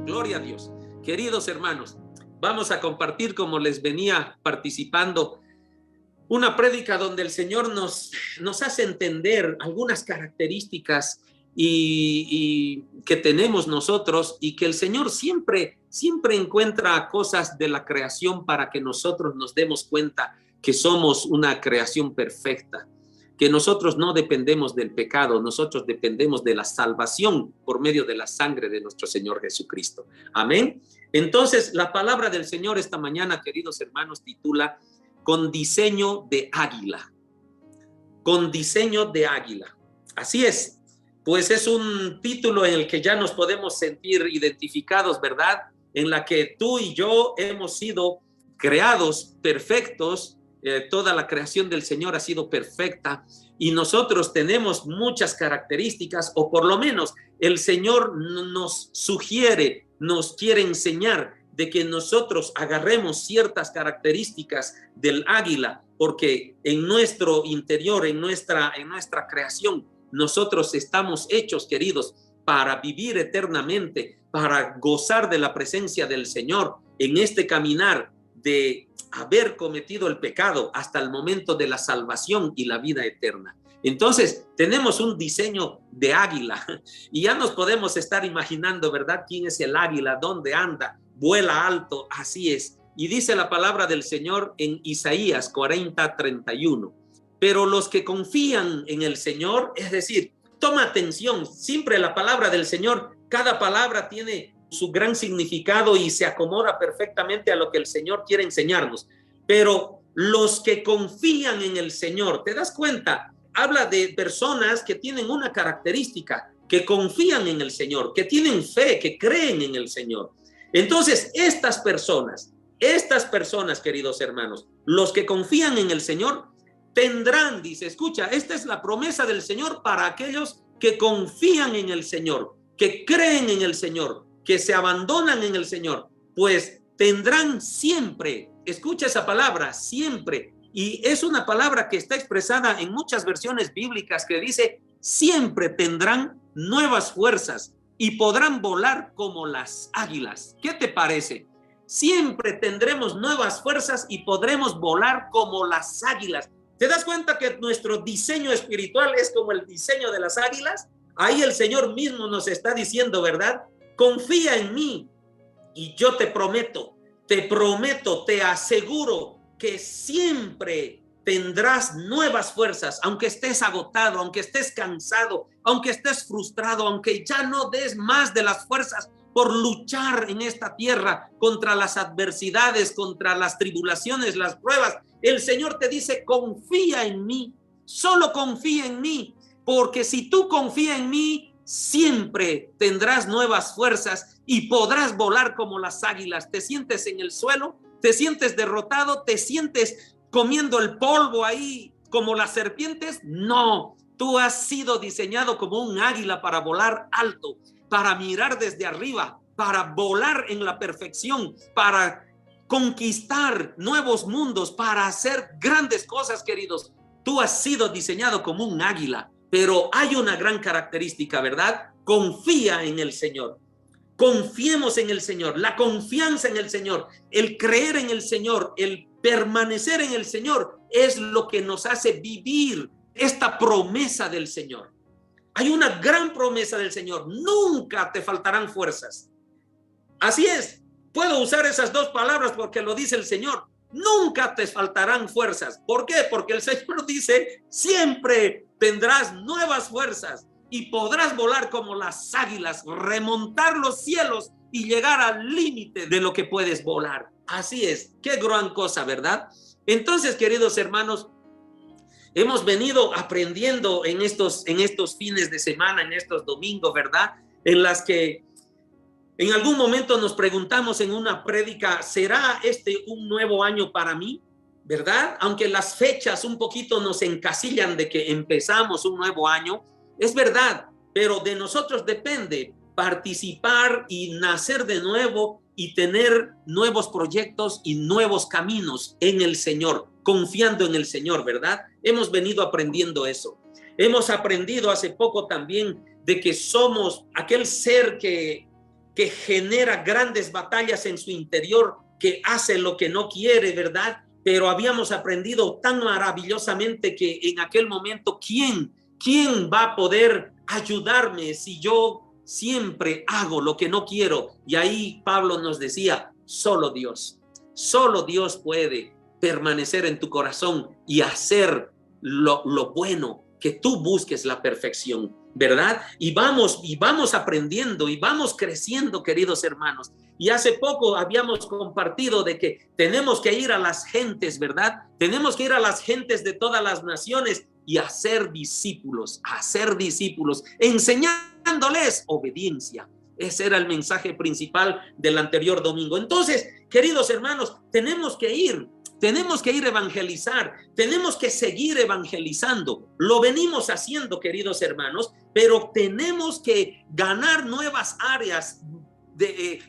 Gloria a Dios. Queridos hermanos, vamos a compartir, como les venía participando, una prédica donde el Señor nos hace entender algunas características y que tenemos nosotros, y que el Señor siempre encuentra cosas de la creación para que nosotros nos demos cuenta que somos una creación perfecta, que nosotros no dependemos del pecado, nosotros dependemos de la salvación por medio de la sangre de nuestro Señor Jesucristo. Amén. Entonces, la palabra del Señor esta mañana, queridos hermanos, titula Con diseño de águila. Con diseño de águila. Así es. Pues es un título en el que ya nos podemos sentir identificados, ¿verdad? En la que tú y yo hemos sido creados perfectos. Toda la creación del Señor ha sido perfecta y nosotros tenemos muchas características, o por lo menos el Señor nos sugiere, nos quiere enseñar de que nosotros agarremos ciertas características del águila, porque en nuestro interior, en nuestra creación, nosotros estamos hechos, queridos, para vivir eternamente, para gozar de la presencia del Señor en este caminar de haber cometido el pecado hasta el momento de la salvación y la vida eterna. Entonces, tenemos un diseño de águila y ya nos podemos estar imaginando, ¿verdad? ¿Quién es el águila? ¿Dónde anda? Vuela alto, así es. Y dice la palabra del Señor en Isaías 40:31. Pero los que confían en el Señor, es decir, toma atención, siempre la palabra del Señor, cada palabra tiene su gran significado y se acomoda perfectamente a lo que el Señor quiere enseñarnos. Pero los que confían en el Señor, ¿te das cuenta? Habla de personas que tienen una característica, que confían en el Señor, que tienen fe, que creen en el Señor. Entonces, estas personas, queridos hermanos, los que confían en el Señor, tendrán, dice, escucha, esta es la promesa del Señor para aquellos que confían en el Señor, que creen en el Señor, que se abandonan en el Señor, pues tendrán siempre, escucha esa palabra, siempre, y es una palabra que está expresada en muchas versiones bíblicas que dice, siempre tendrán nuevas fuerzas y podrán volar como las águilas. ¿Qué te parece? Siempre tendremos nuevas fuerzas y podremos volar como las águilas. ¿Te das cuenta que nuestro diseño espiritual es como el diseño de las águilas? Ahí el Señor mismo nos está diciendo, ¿verdad? Confía en mí y yo te prometo, te aseguro que siempre tendrás nuevas fuerzas, aunque estés agotado, aunque estés cansado, aunque estés frustrado, aunque ya no des más de las fuerzas por luchar en esta tierra contra las adversidades, contra las tribulaciones, las pruebas. El Señor te dice, confía en mí, solo confía en mí, porque si tú confías en mí, siempre tendrás nuevas fuerzas y podrás volar como las águilas. ¿Te sientes en el suelo? ¿Te sientes derrotado? ¿Te sientes comiendo el polvo ahí como las serpientes? No, tú has sido diseñado como un águila para volar alto, para mirar desde arriba, para volar en la perfección, para conquistar nuevos mundos, para hacer grandes cosas, queridos. Tú has sido diseñado como un águila, pero hay una gran característica, ¿verdad? Confía en el Señor. Confiemos en el Señor. La confianza en el Señor, el creer en el Señor, el permanecer en el Señor es lo que nos hace vivir esta promesa del Señor. Hay una gran promesa del Señor. Nunca te faltarán fuerzas. Así es. Puedo usar esas dos palabras porque lo dice el Señor. Nunca te faltarán fuerzas. ¿Por qué? Porque el Señor dice, siempre tendrás nuevas fuerzas y podrás volar como las águilas, remontar los cielos y llegar al límite de lo que puedes volar. Así es. Qué gran cosa, ¿verdad? Entonces, queridos hermanos, hemos venido aprendiendo en estos fines de semana, en estos domingos, ¿verdad? En las que en algún momento nos preguntamos en una prédica, ¿será este un nuevo año para mí? ¿Verdad? Aunque las fechas un poquito nos encasillan de que empezamos un nuevo año, es verdad, pero de nosotros depende participar y nacer de nuevo y tener nuevos proyectos y nuevos caminos en el Señor, confiando en el Señor, ¿verdad? Hemos venido aprendiendo eso. Hemos aprendido hace poco también de que somos aquel ser que que genera grandes batallas en su interior, que hace lo que no quiere, ¿verdad? Pero habíamos aprendido tan maravillosamente que en aquel momento, ¿quién va a poder ayudarme si yo siempre hago lo que no quiero? Y ahí Pablo nos decía, solo Dios puede permanecer en tu corazón y hacer lo bueno, que tú busques la perfección, ¿verdad? Y vamos aprendiendo y vamos creciendo, queridos hermanos. Y hace poco habíamos compartido de que tenemos que ir a las gentes, ¿verdad? Tenemos que ir a las gentes de todas las naciones y hacer discípulos, enseñándoles obediencia. Ese era el mensaje principal del anterior domingo. Entonces, queridos hermanos, tenemos que ir a evangelizar, tenemos que seguir evangelizando. Lo venimos haciendo, queridos hermanos, pero tenemos que ganar nuevas áreas,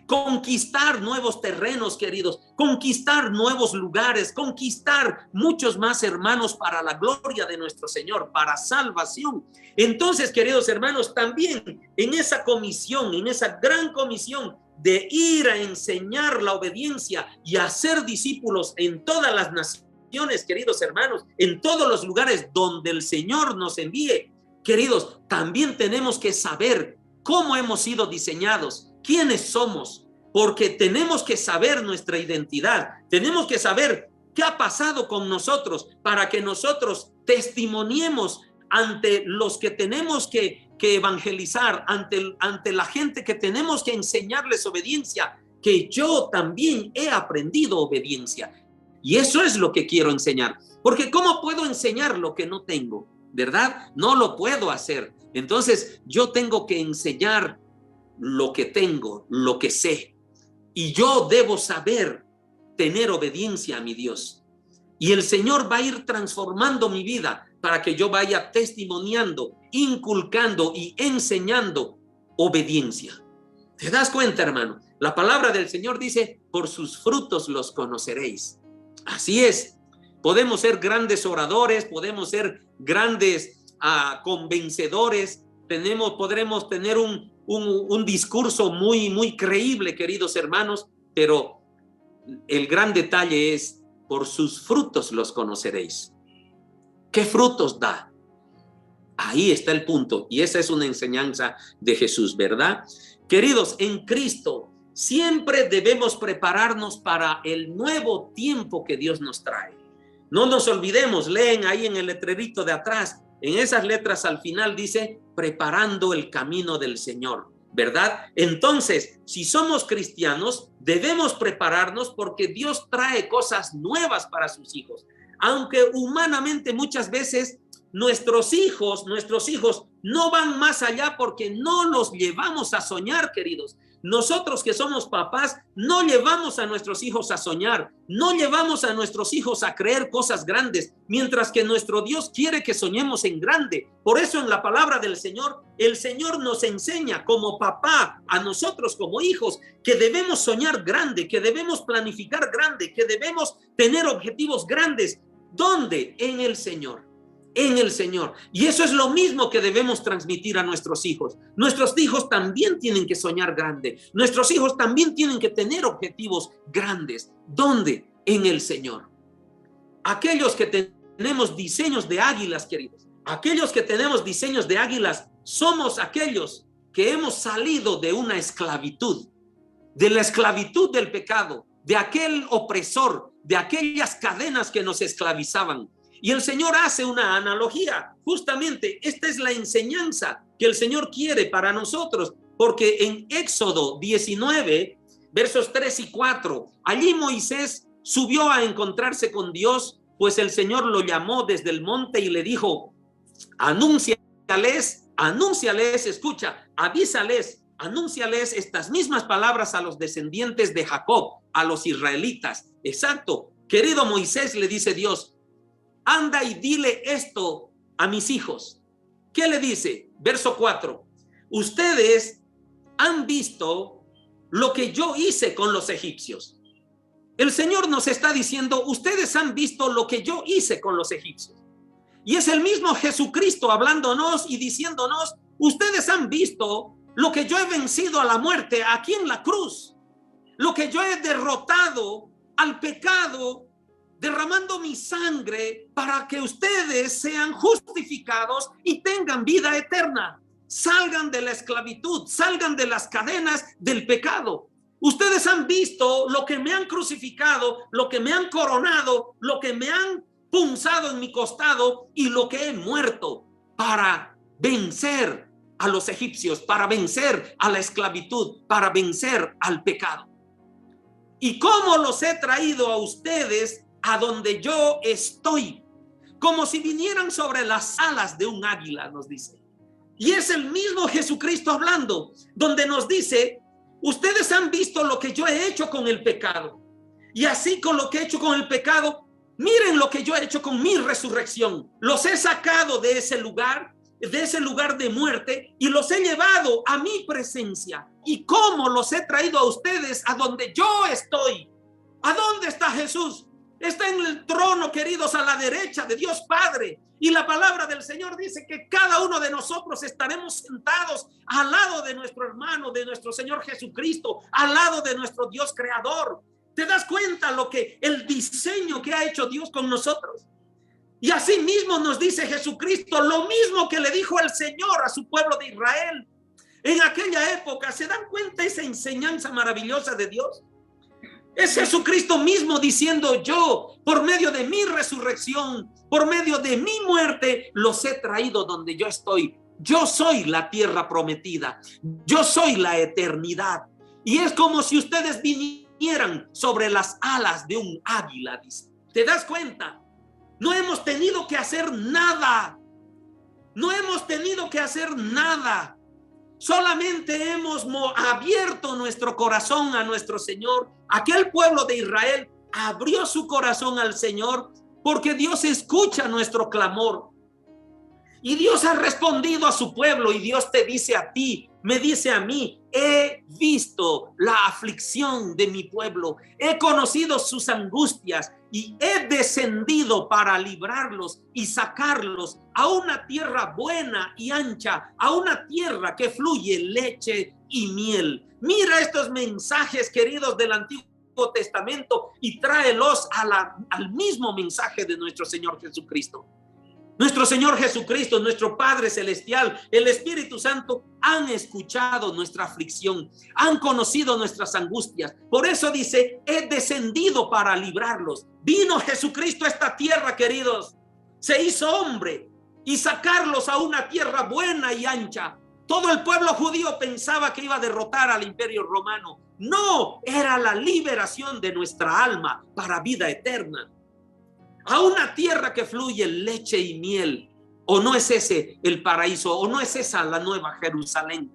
conquistar nuevos terrenos, queridos, conquistar nuevos lugares, conquistar muchos más hermanos para la gloria de nuestro Señor, para salvación. Entonces, queridos hermanos, también en esa comisión, en esa gran comisión de ir a enseñar la obediencia y a hacer discípulos en todas las naciones, queridos hermanos, en todos los lugares donde el Señor nos envíe, queridos, también tenemos que saber cómo hemos sido diseñados, quiénes somos, porque tenemos que saber nuestra identidad, tenemos que saber qué ha pasado con nosotros para que nosotros testimoniemos ante los que tenemos que evangelizar, ante la gente que tenemos que enseñarles obediencia, que yo también he aprendido obediencia. Y eso es lo que quiero enseñar, porque ¿cómo puedo enseñar lo que no tengo? ¿Verdad? No lo puedo hacer. Entonces yo tengo que enseñar lo que tengo, lo que sé, y yo debo saber tener obediencia a mi Dios, y el Señor va a ir transformando mi vida para que yo vaya testimoniando, inculcando y enseñando obediencia. ¿Te das cuenta, hermano? La palabra del Señor dice, por sus frutos los conoceréis. Así es, podemos ser grandes oradores, podemos ser grandes convencedores, podremos tener un discurso muy creíble, queridos hermanos, pero el gran detalle es, por sus frutos los conoceréis. ¿Qué frutos da? Ahí está el punto, y esa es una enseñanza de Jesús, ¿verdad? Queridos, en Cristo siempre debemos prepararnos para el nuevo tiempo que Dios nos trae. No nos olvidemos, leen ahí en el letrerito de atrás, en esas letras al final dice, preparando el camino del Señor, ¿verdad? Entonces, si somos cristianos, debemos prepararnos porque Dios trae cosas nuevas para sus hijos. Aunque humanamente muchas veces nuestros hijos no van más allá porque no los llevamos a soñar, queridos. Nosotros que somos papás no llevamos a nuestros hijos a soñar, no llevamos a nuestros hijos a creer cosas grandes, mientras que nuestro Dios quiere que soñemos en grande. Por eso en la palabra del Señor, el Señor nos enseña como papá, a nosotros como hijos, que debemos soñar grande, que debemos planificar grande, que debemos tener objetivos grandes. ¿Dónde? En el Señor. En el Señor. Y eso es lo mismo que debemos transmitir a nuestros hijos. Nuestros hijos también tienen que soñar grande. Nuestros hijos también tienen que tener objetivos grandes. ¿Dónde? En el Señor. Aquellos que tenemos diseños de águilas, queridos, aquellos que tenemos diseños de águilas, somos aquellos que hemos salido de una esclavitud, de la esclavitud del pecado, de aquel opresor, de aquellas cadenas que nos esclavizaban. Y el Señor hace una analogía. Justamente esta es la enseñanza que el Señor quiere para nosotros, porque en Éxodo 19, versos 3 y 4, allí Moisés subió a encontrarse con Dios, pues el Señor lo llamó desde el monte y le dijo, anúnciales, escucha, avísales, anúnciales estas mismas palabras a los descendientes de Jacob, a los israelitas. Exacto, querido Moisés, le dice Dios, anda y dile esto a mis hijos. ¿Qué le dice? Verso 4. Ustedes han visto lo que yo hice con los egipcios. El Señor nos está diciendo, ustedes han visto lo que yo hice con los egipcios. Y es el mismo Jesucristo hablándonos y diciéndonos, ustedes han visto lo que yo he vencido a la muerte aquí en la cruz, lo que yo he derrotado al pecado, derramando mi sangre para que ustedes sean justificados y tengan vida eterna. Salgan de la esclavitud, salgan de las cadenas del pecado. Ustedes han visto lo que me han crucificado, lo que me han coronado, lo que me han punzado en mi costado y lo que he muerto para vencer a los egipcios, para vencer a la esclavitud, para vencer al pecado. ¿Y cómo los he traído a ustedes a donde yo estoy? Como si vinieran sobre las alas de un águila, nos dice. Y es el mismo Jesucristo hablando, donde nos dice, ustedes han visto lo que yo he hecho con el pecado. Y así con lo que he hecho con el pecado, miren lo que yo he hecho con mi resurrección. Los he sacado de ese lugar de muerte y los he llevado a mi presencia. ¿Y cómo los he traído a ustedes a donde yo estoy? ¿A dónde está Jesús? Está en el trono, queridos, a la derecha de Dios Padre. Y la palabra del Señor dice que cada uno de nosotros estaremos sentados al lado de nuestro hermano, de nuestro Señor Jesucristo, al lado de nuestro Dios creador. ¿Te das cuenta lo que el diseño que ha hecho Dios con nosotros? Y así mismo nos dice Jesucristo lo mismo que le dijo el Señor a su pueblo de Israel en aquella época. ¿Se dan cuenta esa enseñanza maravillosa de Dios? Es Jesucristo mismo diciendo, yo por medio de mi resurrección, por medio de mi muerte, los he traído donde yo estoy. Yo soy la tierra prometida, yo soy la eternidad. Y es como si ustedes vinieran sobre las alas de un águila, dice. ¿Te das cuenta? No hemos tenido que hacer nada. No hemos tenido que hacer nada. Solamente hemos abierto nuestro corazón a nuestro Señor. Aquel pueblo de Israel abrió su corazón al Señor porque Dios escucha nuestro clamor. Y Dios ha respondido a su pueblo y Dios te dice a ti, me dice a mí, he visto la aflicción de mi pueblo, he conocido sus angustias y he descendido para librarlos y sacarlos a una tierra buena y ancha, a una tierra que fluye leche y miel. Mira estos mensajes, queridos, del Antiguo Testamento y tráelos al mismo mensaje de nuestro Señor Jesucristo. Nuestro Señor Jesucristo, nuestro Padre Celestial, el Espíritu Santo han escuchado nuestra aflicción, han conocido nuestras angustias. Por eso dice, he descendido para librarlos. Vino Jesucristo a esta tierra, queridos, se hizo hombre y sacarlos a una tierra buena y ancha. Todo el pueblo judío pensaba que iba a derrotar al imperio romano. No, era la liberación de nuestra alma para vida eterna. A una tierra que fluye leche y miel. ¿O no es ese el paraíso? ¿O no es esa la nueva Jerusalén?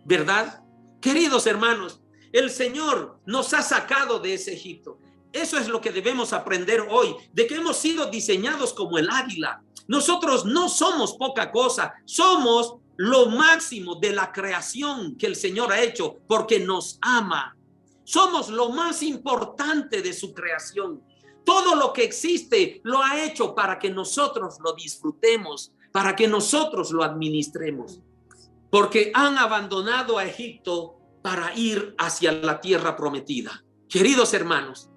¿Verdad? Queridos hermanos, el Señor nos ha sacado de ese Egipto. Eso es lo que debemos aprender hoy, de que hemos sido diseñados como el águila. Nosotros no somos poca cosa, somos lo máximo de la creación que el Señor ha hecho porque nos ama. Somos lo más importante de su creación. Todo lo que existe lo ha hecho para que nosotros lo disfrutemos, para que nosotros lo administremos. Porque han abandonado a Egipto para ir hacia la tierra prometida. Queridos hermanos,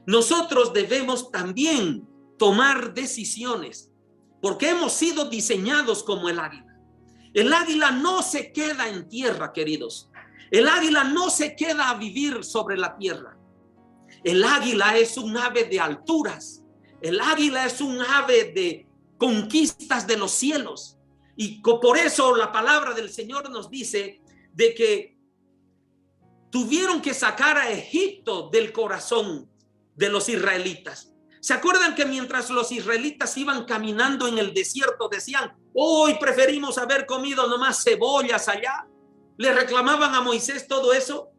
nosotros debemos también tomar decisiones, porque hemos sido diseñados como el águila. El águila no se queda en tierra, queridos. El águila no se queda a vivir sobre la tierra. El águila es un ave de alturas. El águila es un ave de conquistas de los cielos. Y por eso la palabra del Señor nos dice de que tuvieron que sacar a Egipto del corazón de los israelitas. ¿Se acuerdan que mientras los israelitas iban caminando en el desierto decían, hoy preferimos haber comido nomás cebollas allá? ¿Le reclamaban a Moisés todo eso?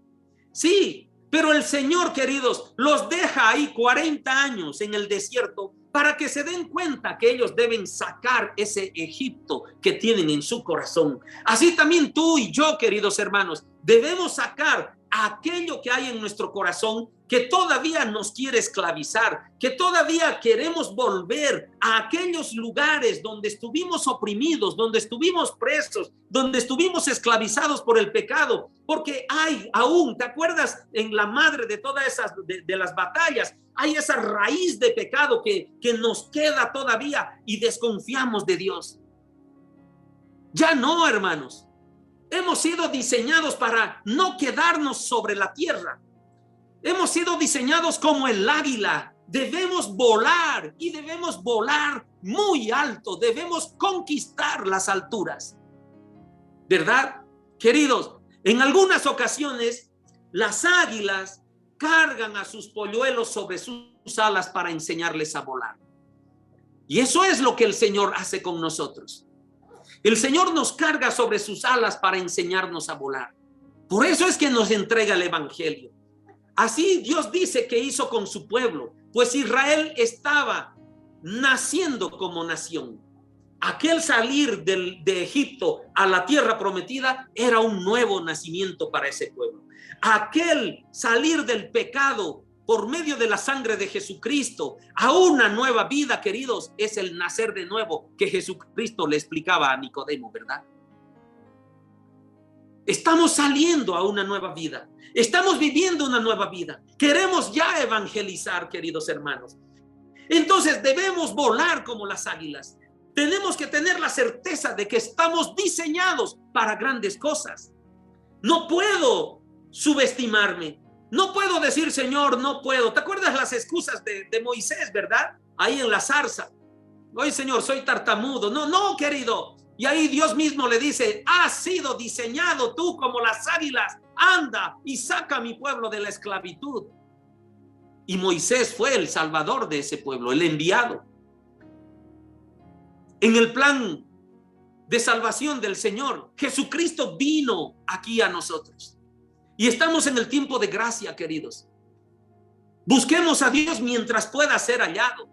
Sí. Pero el Señor, queridos, los deja ahí 40 años en el desierto para que se den cuenta que ellos deben sacar ese Egipto que tienen en su corazón. Así también tú y yo, queridos hermanos, debemos sacar aquello que hay en nuestro corazón que todavía nos quiere esclavizar, que todavía queremos volver a aquellos lugares donde estuvimos oprimidos, donde estuvimos presos, donde estuvimos esclavizados por el pecado, porque hay aún, ¿te acuerdas? En la madre de todas esas, de las batallas, hay esa raíz de pecado que nos queda todavía y desconfiamos de Dios. Ya no, hermanos. Hemos sido diseñados para no quedarnos sobre la tierra. Hemos sido diseñados como el águila. Debemos volar y debemos volar muy alto. Debemos conquistar las alturas. ¿Verdad? Queridos, en algunas ocasiones las águilas cargan a sus polluelos sobre sus alas para enseñarles a volar. Y eso es lo que el Señor hace con nosotros. El Señor nos carga sobre sus alas para enseñarnos a volar. Por eso es que nos entrega el Evangelio. Así Dios dice que hizo con su pueblo, pues Israel estaba naciendo como nación. Aquel salir de Egipto a la tierra prometida era un nuevo nacimiento para ese pueblo. Aquel salir del pecado por medio de la sangre de Jesucristo a una nueva vida, queridos, es el nacer de nuevo que Jesucristo le explicaba a Nicodemo, ¿verdad? Estamos saliendo a una nueva vida. Estamos viviendo una nueva vida. Queremos ya evangelizar, queridos hermanos. Entonces debemos volar como las águilas. Tenemos que tener la certeza de que estamos diseñados para grandes cosas. No puedo subestimarme. No puedo decir, Señor, no puedo. ¿Te acuerdas las excusas de Moisés, verdad? Ahí en la zarza. Oye, Señor, soy tartamudo. No, querido. Y ahí Dios mismo le dice, has sido diseñado tú como las águilas. Anda y saca a mi pueblo de la esclavitud. Y Moisés fue el salvador de ese pueblo, el enviado. En el plan de salvación del Señor, Jesucristo vino aquí a nosotros. Y estamos en el tiempo de gracia, queridos. Busquemos a Dios mientras pueda ser hallado.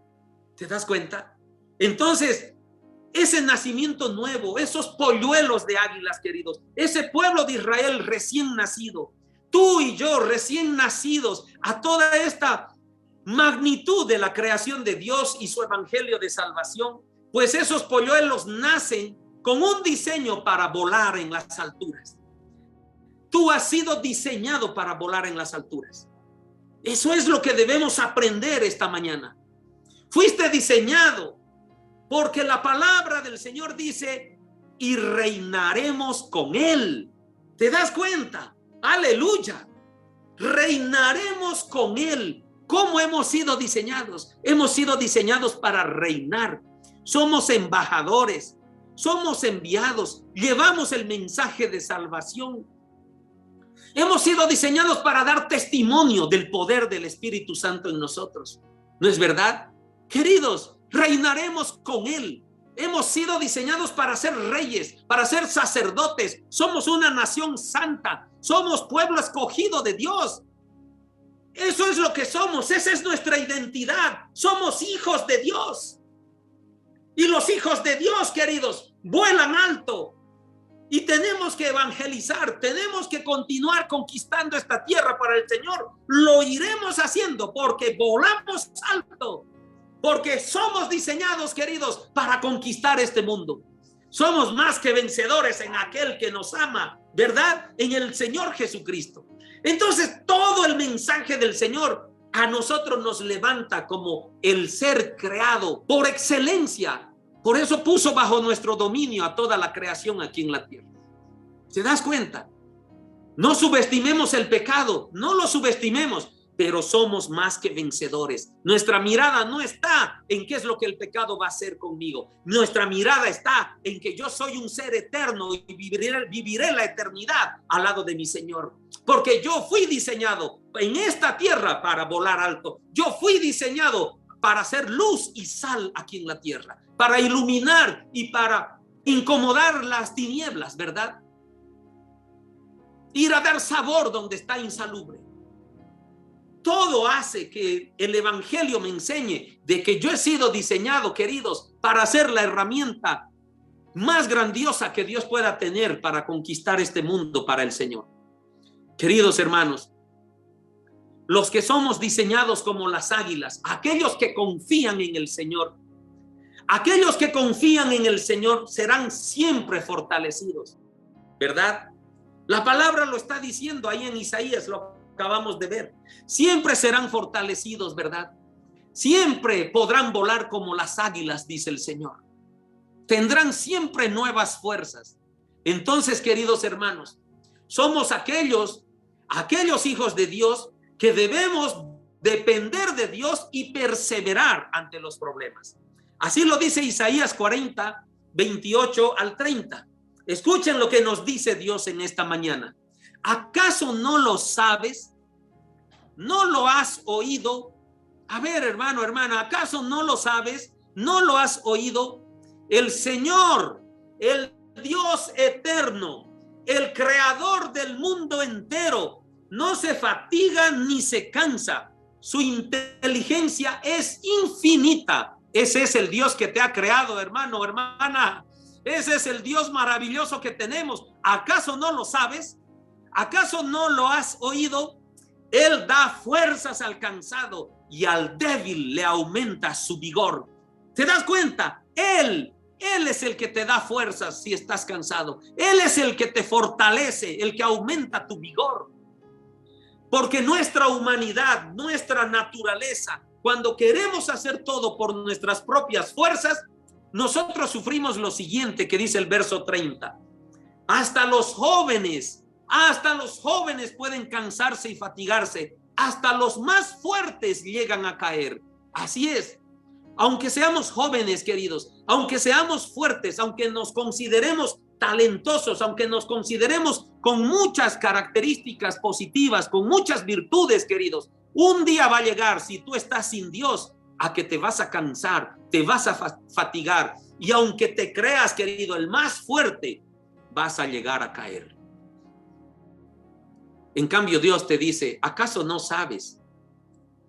¿Te das cuenta? Entonces, ese nacimiento nuevo, esos polluelos de águilas, queridos, ese pueblo de Israel recién nacido, tú y yo recién nacidos a toda esta magnitud de la creación de Dios y su evangelio de salvación, pues esos polluelos nacen con un diseño para volar en las alturas. Tú has sido diseñado para volar en las alturas. Eso es lo que debemos aprender esta mañana. Fuiste diseñado porque la palabra del Señor dice, y reinaremos con Él. ¿Te das cuenta? Aleluya. Reinaremos con Él. ¿Cómo hemos sido diseñados? Hemos sido diseñados para reinar. Somos embajadores, somos enviados, llevamos el mensaje de salvación. Hemos sido diseñados para dar testimonio del poder del Espíritu Santo en nosotros. ¿No es verdad? Queridos, reinaremos con Él. Hemos sido diseñados para ser reyes, para ser sacerdotes. Somos una nación santa. Somos pueblo escogido de Dios. Eso es lo que somos. Esa es nuestra identidad. Somos hijos de Dios. Y los hijos de Dios, queridos, vuelan alto. Y tenemos que evangelizar, tenemos que continuar conquistando esta tierra para el Señor. Lo iremos haciendo porque volamos alto, porque somos diseñados, queridos, para conquistar este mundo. Somos más que vencedores en aquel que nos ama, ¿verdad? En el Señor Jesucristo. Entonces, todo el mensaje del Señor a nosotros nos levanta como el ser creado por excelencia. Por eso puso bajo nuestro dominio a toda la creación aquí en la tierra. ¿Se das cuenta? No subestimemos el pecado, no lo subestimemos, pero somos más que vencedores. Nuestra mirada no está en qué es lo que el pecado va a hacer conmigo. Nuestra mirada está en que yo soy un ser eterno y viviré la eternidad al lado de mi Señor. Porque yo fui diseñado en esta tierra para volar alto. Yo fui diseñado para hacer luz y sal aquí en la tierra, para iluminar y para incomodar las tinieblas, ¿verdad? Ir a dar sabor donde está insalubre. Todo hace que el evangelio me enseñe de que yo he sido diseñado, queridos, para ser la herramienta más grandiosa que Dios pueda tener para conquistar este mundo para el Señor. Queridos hermanos, los que somos diseñados como las águilas, aquellos que confían en el Señor, aquellos que confían en el Señor serán siempre fortalecidos, ¿verdad? La palabra lo está diciendo ahí en Isaías, lo acabamos de ver. Siempre serán fortalecidos, ¿verdad? Siempre podrán volar como las águilas, dice el Señor. Tendrán siempre nuevas fuerzas. Entonces, queridos hermanos, somos aquellos hijos de Dios que debemos depender de Dios y perseverar ante los problemas. Así lo dice Isaías 40, 28 al 30. Escuchen lo que nos dice Dios en esta mañana. ¿Acaso no lo sabes? ¿No lo has oído? A ver, hermano, hermana, ¿acaso no lo sabes? ¿No lo has oído? El Señor, el Dios eterno, el creador del mundo entero, no se fatiga ni se cansa. Su inteligencia es infinita. Ese es el Dios que te ha creado, hermano, hermana. Ese es el Dios maravilloso que tenemos. ¿Acaso no lo sabes? ¿Acaso no lo has oído? Él da fuerzas al cansado y al débil le aumenta su vigor. ¿Te das cuenta? Él es el que te da fuerzas si estás cansado. Él es el que te fortalece, el que aumenta tu vigor. Porque nuestra humanidad, nuestra naturaleza, cuando queremos hacer todo por nuestras propias fuerzas, nosotros sufrimos lo siguiente que dice el verso 30. Hasta los jóvenes pueden cansarse y fatigarse. Hasta los más fuertes llegan a caer. Así es. Aunque seamos jóvenes, queridos, aunque seamos fuertes, aunque nos consideremos talentosos, aunque nos consideremos con muchas características positivas, con muchas virtudes, queridos, un día va a llegar, si tú estás sin Dios, a que te vas a cansar, te vas a fatigar, y aunque te creas, querido, el más fuerte, vas a llegar a caer. En cambio, Dios te dice, ¿acaso no sabes?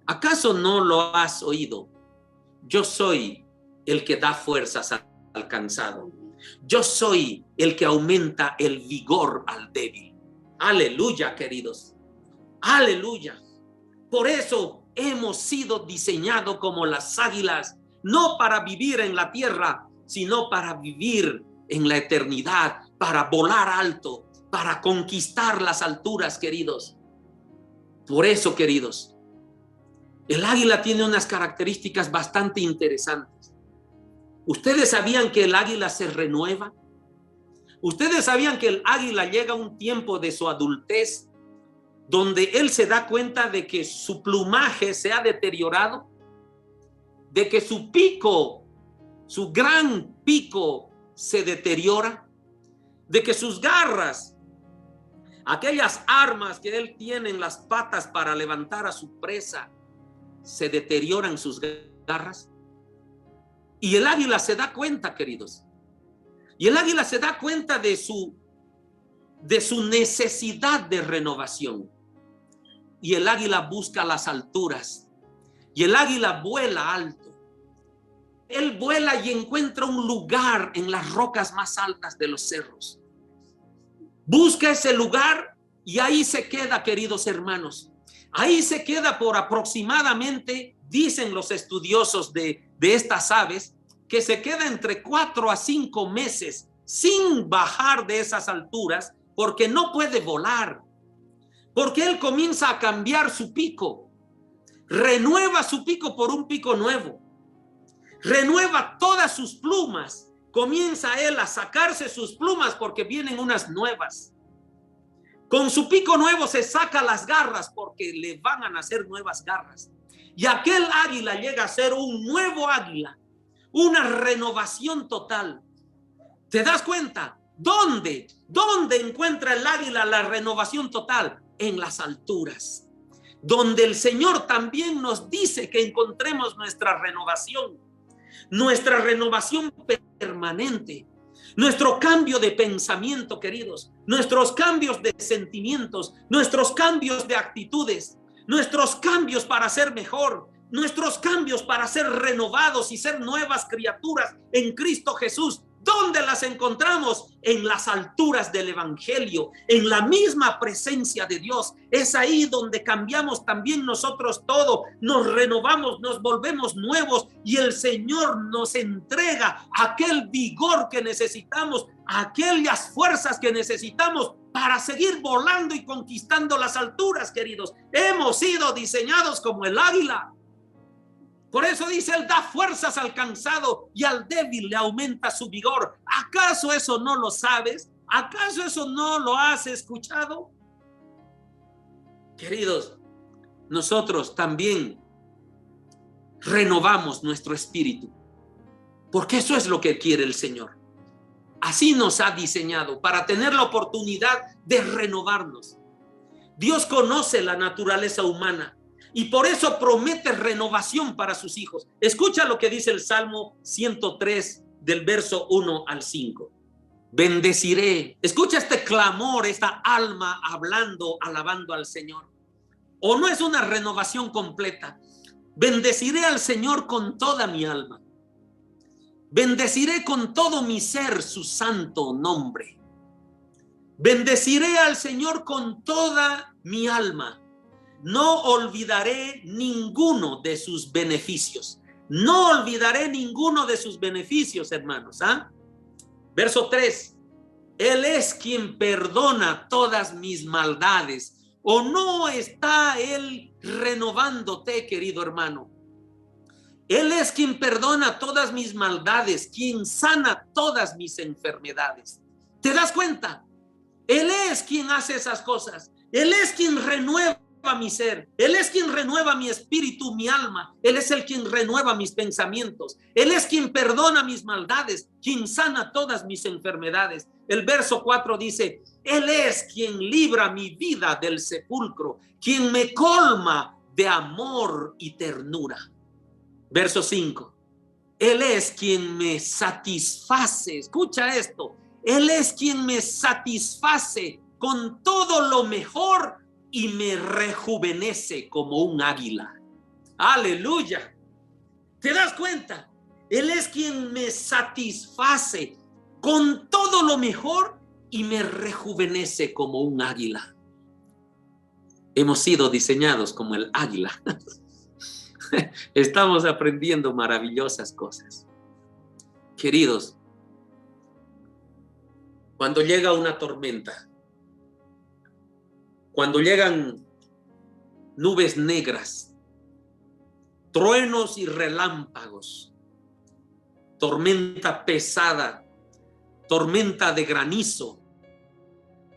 ¿Acaso no lo has oído? Yo soy el que da fuerzas al cansado. Yo soy el que aumenta el vigor al débil. Aleluya, queridos. Aleluya. Por eso hemos sido diseñados como las águilas, no para vivir en la tierra, sino para vivir en la eternidad, para volar alto, para conquistar las alturas, queridos. Por eso, queridos, el águila tiene unas características bastante interesantes. ¿Ustedes sabían que el águila se renueva? ¿Ustedes sabían que el águila llega a un tiempo de su adultez donde él se da cuenta de que su plumaje se ha deteriorado? De que su pico, su gran pico se deteriora, de que sus garras, aquellas armas que él tiene en las patas para levantar a su presa, se deterioran sus garras. Y el águila se da cuenta, queridos. Y el águila se da cuenta de su necesidad de renovación. Y el águila busca las alturas. Y el águila vuela alto. Él vuela y encuentra un lugar en las rocas más altas de los cerros. Busca ese lugar y ahí se queda, queridos hermanos. Ahí se queda por aproximadamente, dicen los estudiosos de estas aves, que se queda entre 4 a 5 meses sin bajar de esas alturas, porque no puede volar, porque él comienza a cambiar su pico, renueva su pico por un pico nuevo, renueva todas sus plumas, comienza él a sacarse sus plumas porque vienen unas nuevas. Con su pico nuevo se saca las garras porque le van a nacer nuevas garras. Y aquel águila llega a ser un nuevo águila, una renovación total. ¿Te das cuenta? ¿Dónde encuentra el águila la renovación total? En las alturas, donde el Señor también nos dice que encontremos nuestra renovación permanente. Nuestro cambio de pensamiento, queridos, nuestros cambios de sentimientos, nuestros cambios de actitudes, nuestros cambios para ser mejor, nuestros cambios para ser renovados y ser nuevas criaturas en Cristo Jesús. ¿Dónde las encontramos? En las alturas del Evangelio, en la misma presencia de Dios. Es ahí donde cambiamos también nosotros todo, nos renovamos, nos volvemos nuevos y el Señor nos entrega aquel vigor que necesitamos, aquellas fuerzas que necesitamos para seguir volando y conquistando las alturas, queridos. Hemos sido diseñados como el águila. Por eso dice, Él da fuerzas al cansado y al débil le aumenta su vigor. ¿Acaso eso no lo sabes? ¿Acaso eso no lo has escuchado? Queridos, nosotros también renovamos nuestro espíritu, porque eso es lo que quiere el Señor. Así nos ha diseñado, para tener la oportunidad de renovarnos. Dios conoce la naturaleza humana y por eso promete renovación para sus hijos. Escucha lo que dice el Salmo 103 del verso 1 al 5. Bendeciré. Escucha este clamor, esta alma hablando, alabando al Señor. ¿O no es una renovación completa? Bendeciré al Señor con toda mi alma. Bendeciré con todo mi ser su santo nombre. Bendeciré al Señor con toda mi alma. No olvidaré ninguno de sus beneficios. No olvidaré ninguno de sus beneficios, hermanos. Verso 3. Él es quien perdona todas mis maldades. ¿O no está Él renovándote, querido hermano? Él es quien perdona todas mis maldades, quien sana todas mis enfermedades. ¿Te das cuenta? Él es quien hace esas cosas. Él es quien renueva mi ser. Él es quien renueva mi espíritu, mi alma. Él es el quien renueva mis pensamientos. Él es quien perdona mis maldades, quien sana todas mis enfermedades. El verso 4 dice, Él es quien libra mi vida del sepulcro, quien me colma de amor y ternura. Verso 5. Él es quien me satisface. Escucha esto. Él es quien me satisface con todo lo mejor y me rejuvenece como un águila. Aleluya. ¿Te das cuenta? Él es quien me satisface con todo lo mejor y me rejuvenece como un águila. Hemos sido diseñados como el águila. Estamos aprendiendo maravillosas cosas. Queridos, cuando llega una tormenta, cuando llegan nubes negras, truenos y relámpagos, tormenta pesada, tormenta de granizo,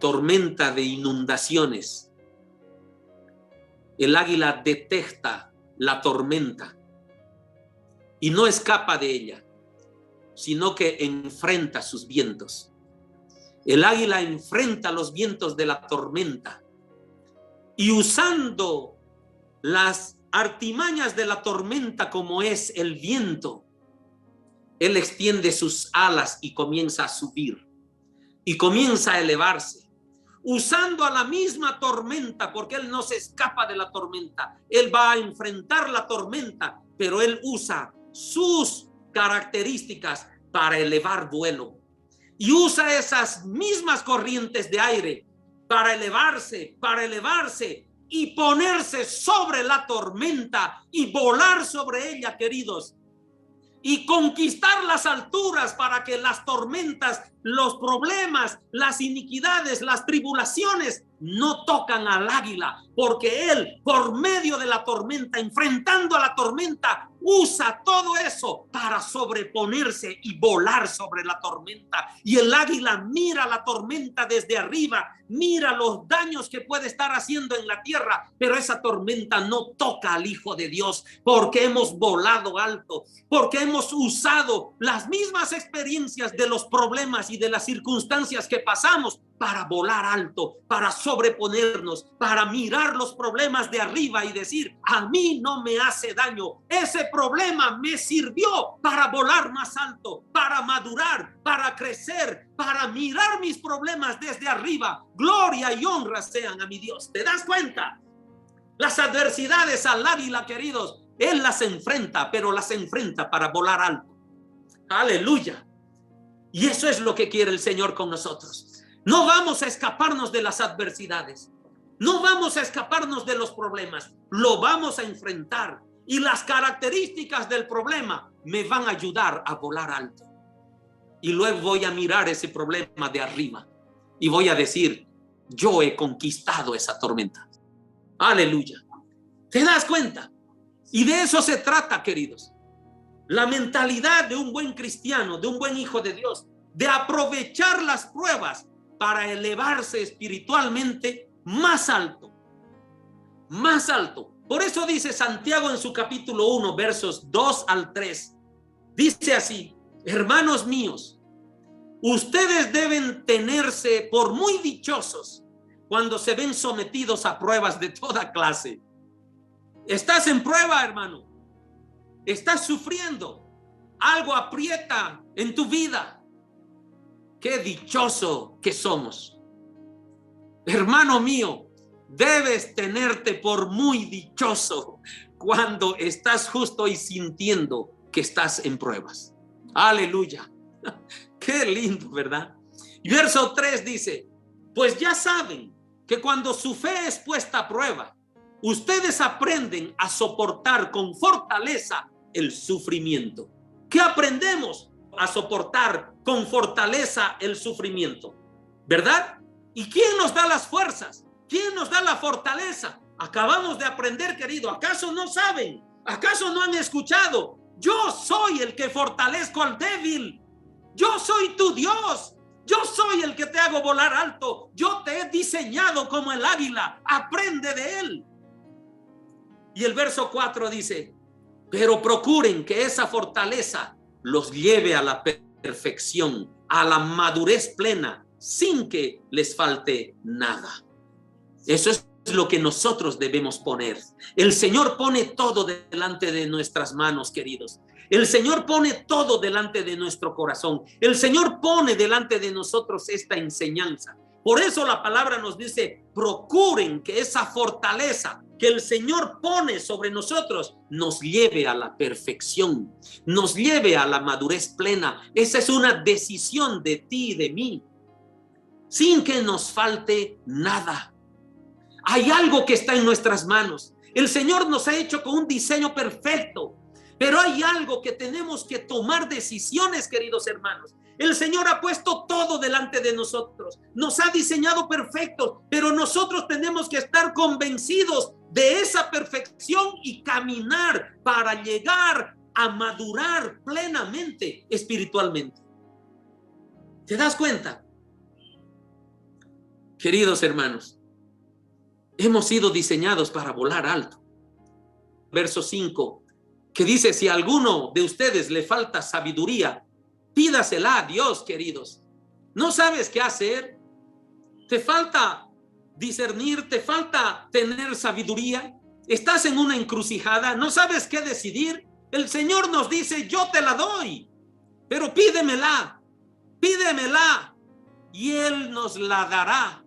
tormenta de inundaciones, el águila detecta la tormenta y no escapa de ella, sino que enfrenta sus vientos. El águila enfrenta los vientos de la tormenta y usando las artimañas de la tormenta como es el viento, él extiende sus alas y comienza a subir y comienza a elevarse, usando a la misma tormenta, porque él no se escapa de la tormenta. Él va a enfrentar la tormenta, pero él usa sus características para elevar vuelo. Y usa esas mismas corrientes de aire para elevarse y ponerse sobre la tormenta y volar sobre ella, queridos. Y conquistar las alturas para que las tormentas, los problemas, las iniquidades, las tribulaciones no tocan al águila, porque él, por medio de la tormenta, enfrentando a la tormenta, usa todo eso para sobreponerse y volar sobre la tormenta. Y el águila mira la tormenta desde arriba, mira los daños que puede estar haciendo en la tierra, pero esa tormenta no toca al Hijo de Dios, porque hemos volado alto, porque hemos usado las mismas experiencias de los problemas y de las circunstancias que pasamos para volar alto, para sobreponernos, para mirar los problemas de arriba y decir, a mí no me hace daño. Ese problema me sirvió para volar más alto, para madurar, para crecer, para mirar mis problemas desde arriba. Gloria y honra sean a mi Dios. ¿Te das cuenta? Las adversidades al águila, queridos, él las enfrenta, pero las enfrenta para volar alto. Aleluya. Y eso es lo que quiere el Señor con nosotros. No vamos a escaparnos de las adversidades. No vamos a escaparnos de los problemas. Lo vamos a enfrentar. Y las características del problema me van a ayudar a volar alto. Y luego voy a mirar ese problema de arriba. Y voy a decir, yo he conquistado esa tormenta. Aleluya. ¿Te das cuenta? Y de eso se trata, queridos. La mentalidad de un buen cristiano, de un buen hijo de Dios, de aprovechar las pruebas para elevarse espiritualmente más alto. Más alto. Por eso dice Santiago en su capítulo 1, versos 2 al 3. Dice así: hermanos míos, ustedes deben tenerse por muy dichosos cuando se ven sometidos a pruebas de toda clase. Estás en prueba, hermano. Estás sufriendo. Algo aprieta en tu vida. Qué dichoso que somos. Hermano mío, debes tenerte por muy dichoso cuando estás justo y sintiendo que estás en pruebas. Aleluya. Qué lindo, ¿verdad? Y verso 3 dice: pues ya saben que cuando su fe es puesta a prueba, ustedes aprenden a soportar con fortaleza el sufrimiento. ¿Qué aprendemos? A soportar con fortaleza el sufrimiento, ¿verdad? ¿Y quién nos da las fuerzas? ¿Quién nos da la fortaleza? Acabamos de aprender, querido. ¿Acaso no saben? ¿Acaso no han escuchado? Yo soy el que fortalezco al débil. Yo soy tu Dios. Yo soy el que te hago volar alto. Yo te he diseñado como el águila. Aprende de él. Y el verso 4 dice: pero procuren que esa fortaleza los lleve a la perfección, a la madurez plena, sin que les falte nada. Eso es lo que nosotros debemos poner. El Señor pone todo delante de nuestras manos, queridos. El Señor pone todo delante de nuestro corazón. El Señor pone delante de nosotros esta enseñanza. Por eso la palabra nos dice: procuren que esa fortaleza que el Señor pone sobre nosotros nos lleve a la perfección, nos lleve a la madurez plena. Esa es una decisión de ti y de mí, sin que nos falte nada. Hay algo que está en nuestras manos. El Señor nos ha hecho con un diseño perfecto, pero hay algo que tenemos que tomar decisiones, queridos hermanos. El Señor ha puesto todo delante de nosotros, nos ha diseñado perfectos, pero nosotros tenemos que estar convencidos de esa perfección y caminar para llegar a madurar plenamente espiritualmente. ¿Te das cuenta? Queridos hermanos, hemos sido diseñados para volar alto. Verso 5, que dice: si a alguno de ustedes le falta sabiduría, pídasela a Dios, queridos. ¿No sabes qué hacer? ¿Te falta discernir? ¿Te falta tener sabiduría? ¿Estás en una encrucijada? ¿No sabes qué decidir? El Señor nos dice: yo te la doy, pero pídemela, pídemela, y Él nos la dará.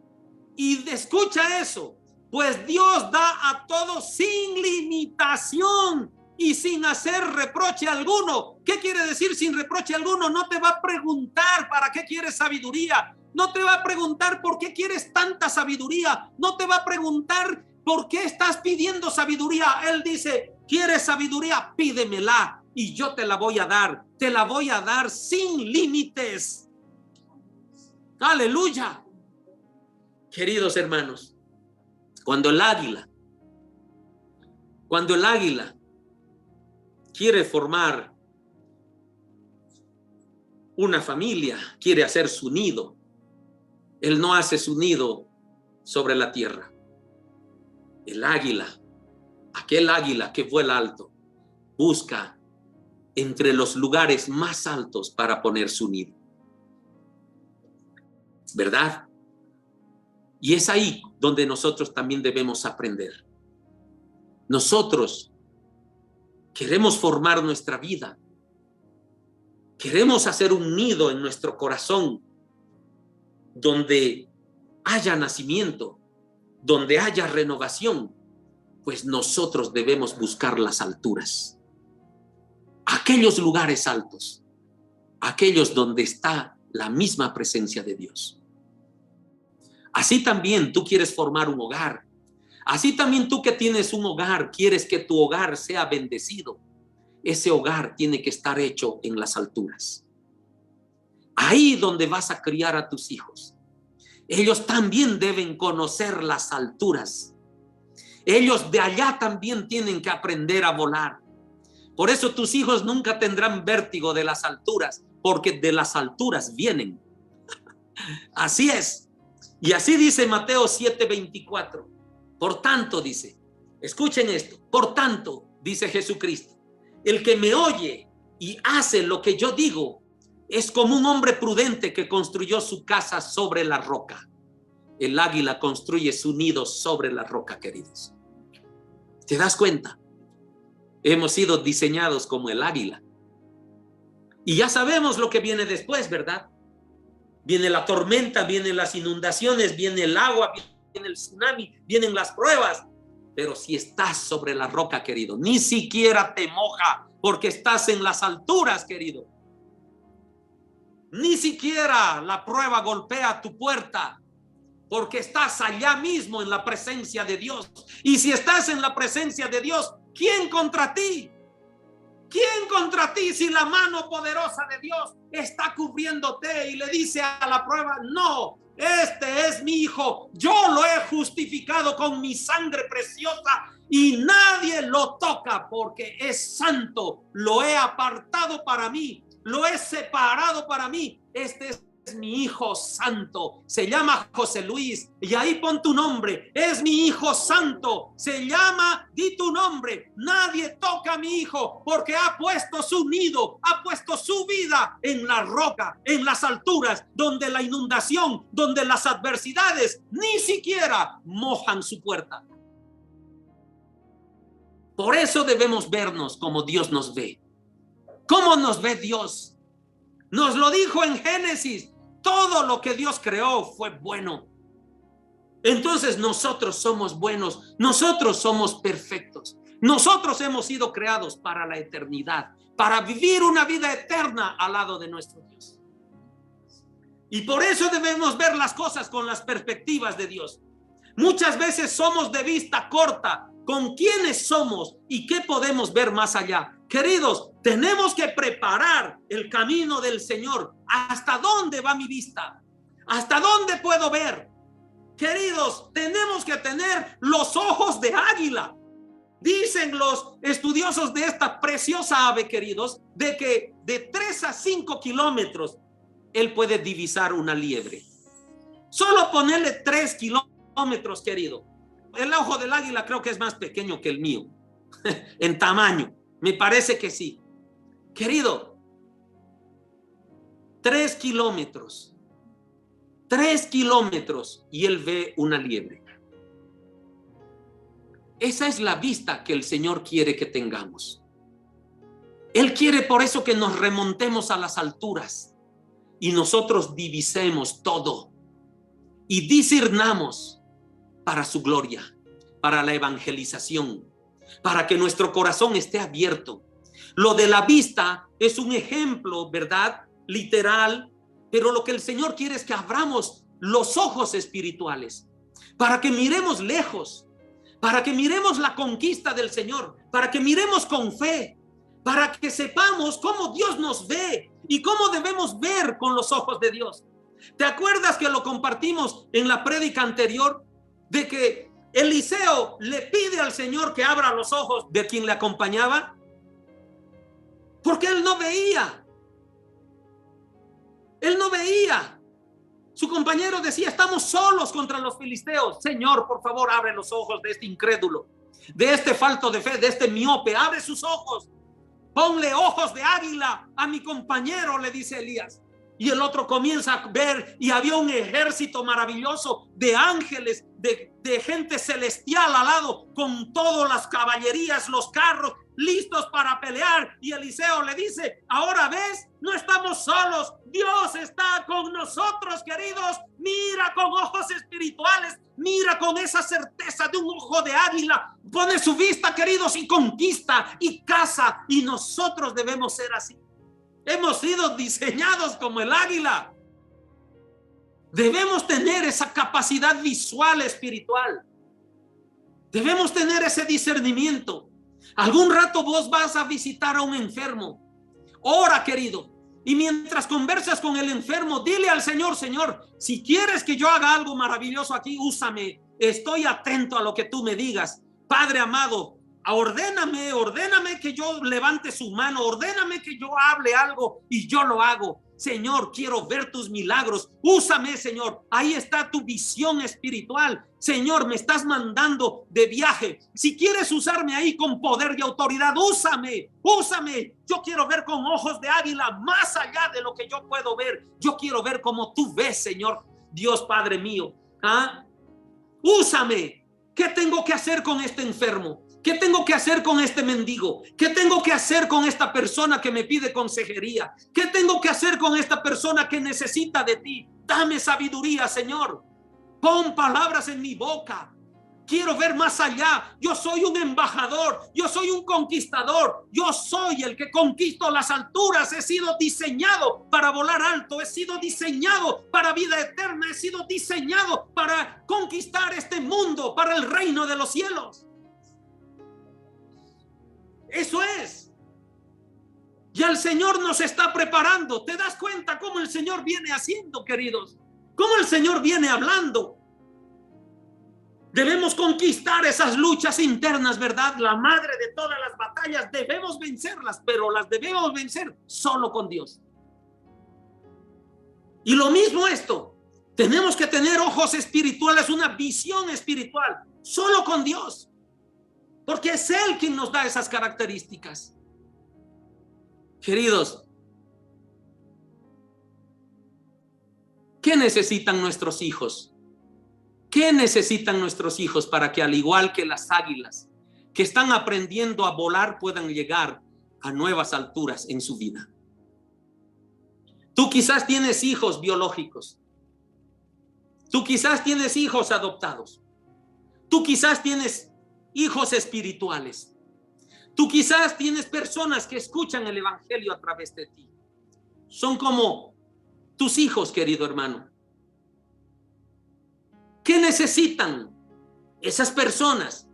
Y escucha eso: pues Dios da a todos sin limitación y sin hacer reproche alguno. ¿Qué quiere decir sin reproche alguno? No te va a preguntar para qué quieres sabiduría. No te va a preguntar por qué quieres tanta sabiduría. No te va a preguntar por qué estás pidiendo sabiduría. Él dice: ¿quieres sabiduría? Pídemela y yo te la voy a dar. Te la voy a dar sin límites. Aleluya. Queridos hermanos, cuando el águila quiere formar una familia, quiere hacer su nido, él no hace su nido sobre la tierra. El águila, aquel águila que vuela alto, busca entre los lugares más altos para poner su nido. ¿Verdad? Y es ahí donde nosotros también debemos aprender. Nosotros queremos formar nuestra vida. Queremos hacer un nido en nuestro corazón donde haya nacimiento, donde haya renovación. Pues nosotros debemos buscar las alturas, aquellos lugares altos, aquellos donde está la misma presencia de Dios. Así también tú quieres formar un hogar. Así también tú que tienes un hogar, quieres que tu hogar sea bendecido. Ese hogar tiene que estar hecho en las alturas. Ahí donde vas a criar a tus hijos. Ellos también deben conocer las alturas. Ellos de allá también tienen que aprender a volar. Por eso tus hijos nunca tendrán vértigo de las alturas, porque de las alturas vienen. Así es. Y así dice Mateo 7:24. Por tanto, dice, escuchen esto, por tanto, dice Jesucristo, el que me oye y hace lo que yo digo es como un hombre prudente que construyó su casa sobre la roca. El águila construye su nido sobre la roca, queridos. ¿Te das cuenta? Hemos sido diseñados como el águila. Y ya sabemos lo que viene después, ¿verdad? Viene la tormenta, vienen las inundaciones, viene el agua, viene el tsunami, vienen las pruebas. Pero si estás sobre la roca, querido, ni siquiera te moja porque estás en las alturas, querido. Ni siquiera la prueba golpea tu puerta porque estás allá mismo en la presencia de Dios. Y si estás en la presencia de Dios, ¿quién contra ti? ¿Quién contra ti si la mano poderosa de Dios está cubriéndote y le dice a la prueba, no, este es mi hijo, yo lo he justificado con mi sangre preciosa y nadie lo toca porque es santo, lo he apartado para mí, lo he separado para mí, este es mi hijo santo, se llama José Luis, y ahí pon tu nombre, es mi hijo santo, se llama, di tu nombre, nadie toca a mi hijo porque ha puesto su nido, ha puesto su vida en la roca, en las alturas, donde la inundación, donde las adversidades ni siquiera mojan su puerta. Por eso debemos vernos como Dios nos ve. ¿Cómo nos ve Dios? Nos lo dijo en Génesis. Todo lo que Dios creó fue bueno. Entonces nosotros somos buenos, nosotros somos perfectos. Nosotros hemos sido creados para la eternidad, para vivir una vida eterna al lado de nuestro Dios. Y por eso debemos ver las cosas con las perspectivas de Dios. Muchas veces somos de vista corta con quiénes somos y qué podemos ver más allá. Queridos, tenemos que preparar el camino del Señor. ¿Hasta dónde va mi vista? ¿Hasta dónde puedo ver? Queridos, tenemos que tener los ojos de águila. Dicen los estudiosos de esta preciosa ave, queridos, de que de 3 a 5 kilómetros él puede divisar una liebre. Solo ponerle 3 kilómetros, querido. El ojo del águila creo que es más pequeño que el mío en tamaño. Me parece que sí. Querido, 3 kilómetros. 3 kilómetros y él ve una liebre. Esa es la vista que el Señor quiere que tengamos. Él quiere por eso que nos remontemos a las alturas y nosotros divisemos todo y discernamos para su gloria, para la evangelización, para que nuestro corazón esté abierto. Lo de la vista es un ejemplo, ¿verdad? Literal, pero lo que el Señor quiere es que abramos los ojos espirituales, para que miremos lejos, para que miremos la conquista del Señor, para que miremos con fe, para que sepamos cómo Dios nos ve y cómo debemos ver con los ojos de Dios. ¿Te acuerdas que lo compartimos en la prédica anterior? De que Eliseo le pide al Señor que abra los ojos de quien le acompañaba, porque él no veía. Él no veía. Su compañero decía, estamos solos contra los filisteos. Señor, por favor, abre los ojos de este incrédulo, de este falto de fe, de este miope. Abre sus ojos. Ponle ojos de águila a mi compañero, le dice Elías. Y el otro comienza a ver y había un ejército maravilloso de ángeles, de gente celestial al lado, con todas las caballerías, los carros, listos para pelear. Y Eliseo le dice, ahora ves, no estamos solos, Dios está con nosotros, queridos. Mira con ojos espirituales, mira con esa certeza de un ojo de águila. Pone su vista, queridos, y conquista y caza. Y nosotros debemos ser así. Hemos sido diseñados como el águila. Debemos tener esa capacidad visual espiritual. Debemos tener ese discernimiento. Algún rato vos vas a visitar a un enfermo. Ora, querido. Y mientras conversas con el enfermo, dile al Señor: Señor, si quieres que yo haga algo maravilloso aquí, úsame. Estoy atento a lo que tú me digas. Padre amado, ordéname que yo levante su mano, ordéname que yo hable algo y yo lo hago. Señor, quiero ver tus milagros. Úsame, Señor. Ahí está tu visión espiritual. Señor, me estás mandando de viaje. Si quieres usarme ahí con poder y autoridad, úsame. Yo quiero ver con ojos de águila más allá de lo que yo puedo ver. Yo quiero ver como tú ves, Señor. Dios Padre mío. Úsame. ¿Qué tengo que hacer con este enfermo? ¿Qué tengo que hacer con este mendigo? ¿Qué tengo que hacer con esta persona que me pide consejería? ¿Qué tengo que hacer con esta persona que necesita de ti? Dame sabiduría, Señor. Pon palabras en mi boca. Quiero ver más allá. Yo soy un embajador. Yo soy un conquistador. Yo soy el que conquisto las alturas. He sido diseñado para volar alto. He sido diseñado para vida eterna. He sido diseñado para conquistar este mundo, para el reino de los cielos. Eso es. Ya el Señor nos está preparando. ¿Te das cuenta cómo el Señor viene haciendo, queridos? Cómo el Señor viene hablando. Debemos conquistar esas luchas internas, ¿verdad? La madre de todas las batallas. Debemos vencerlas, pero las debemos vencer solo con Dios. Y lo mismo esto. Tenemos que tener ojos espirituales, una visión espiritual, solo con Dios. Porque es Él quien nos da esas características. Queridos, ¿qué necesitan nuestros hijos? ¿Qué necesitan nuestros hijos para que, al igual que las águilas que están aprendiendo a volar, puedan llegar a nuevas alturas en su vida? Tú quizás tienes hijos biológicos. Tú quizás tienes hijos adoptados. Tú quizás tienes hijos espirituales. Tú quizás tienes personas que escuchan el evangelio a través de ti. Son como tus hijos, querido hermano. ¿Qué necesitan esas personas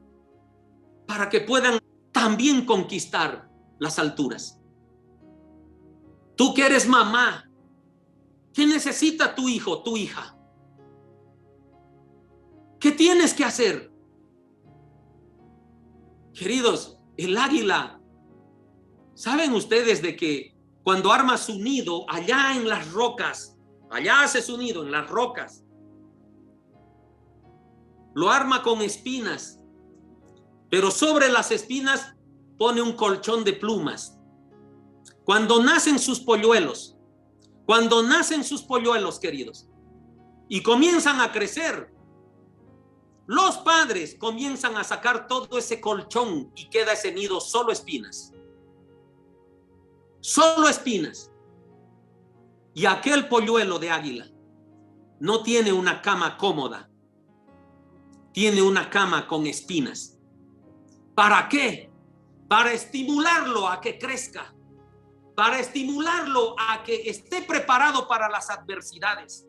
para que puedan también conquistar las alturas? Tú que eres mamá, ¿qué necesita tu hijo, tu hija? ¿Qué tienes que hacer? Queridos, el águila, ¿saben ustedes de que cuando arma su nido allá en las rocas, allá hace su nido en las rocas, lo arma con espinas, pero sobre las espinas pone un colchón de plumas? Cuando nacen sus polluelos, queridos, y comienzan a crecer, los padres comienzan a sacar todo ese colchón y queda ese nido solo espinas. Solo espinas. Y aquel polluelo de águila no tiene una cama cómoda. Tiene una cama con espinas. ¿Para qué? Para estimularlo a que crezca. Para estimularlo a que esté preparado para las adversidades.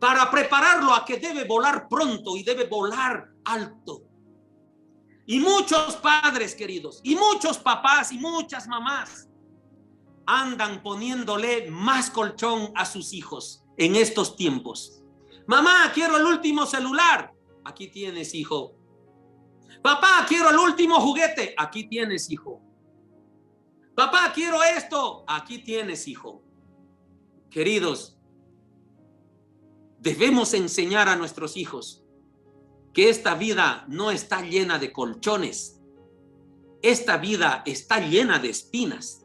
Para prepararlo a que debe volar pronto y debe volar alto. Y muchos padres, queridos, y muchos papás y muchas mamás andan poniéndole más colchón a sus hijos en estos tiempos. Mamá, quiero el último celular. Aquí tienes, hijo. Papá, quiero el último juguete. Aquí tienes, hijo. Papá, quiero esto. Aquí tienes, hijo. Queridos, debemos enseñar a nuestros hijos que esta vida no está llena de colchones. Esta vida está llena de espinas.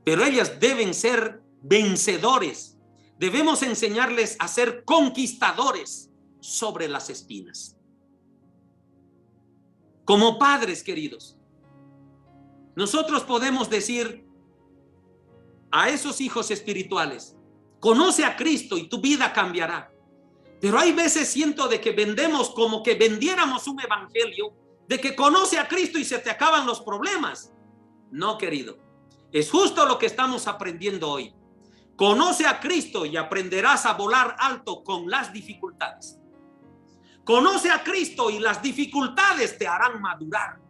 Pero ellas deben ser vencedores. Debemos enseñarles a ser conquistadores sobre las espinas. Como padres, queridos, nosotros podemos decir a esos hijos espirituales: conoce a Cristo y tu vida cambiará. Pero hay veces siento de que vendemos como que vendiéramos un evangelio de que conoce a Cristo y se te acaban los problemas. No, querido. Es justo lo que estamos aprendiendo hoy. Conoce a Cristo y aprenderás a volar alto con las dificultades. Conoce a Cristo y las dificultades te harán madurar.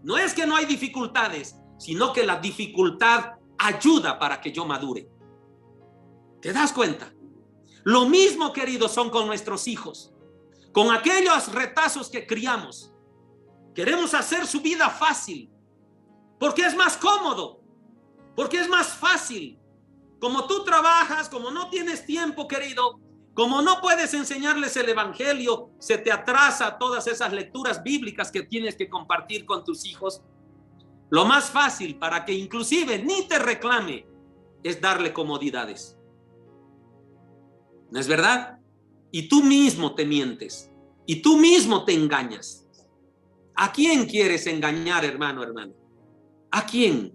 No es que no hay dificultades, sino que la dificultad ayuda para que yo madure. ¿Te das cuenta? Lo mismo, queridos, son con nuestros hijos. Con aquellos retazos que criamos. Queremos hacer su vida fácil. Porque es más cómodo. Porque es más fácil. Como tú trabajas, como no tienes tiempo, querido, como no puedes enseñarles el evangelio, se te atrasa todas esas lecturas bíblicas que tienes que compartir con tus hijos. Lo más fácil para que inclusive ni te reclame es darle comodidades. ¿No es verdad? Y tú mismo te mientes. Y tú mismo te engañas. ¿A quién quieres engañar, hermano, hermano? ¿A quién?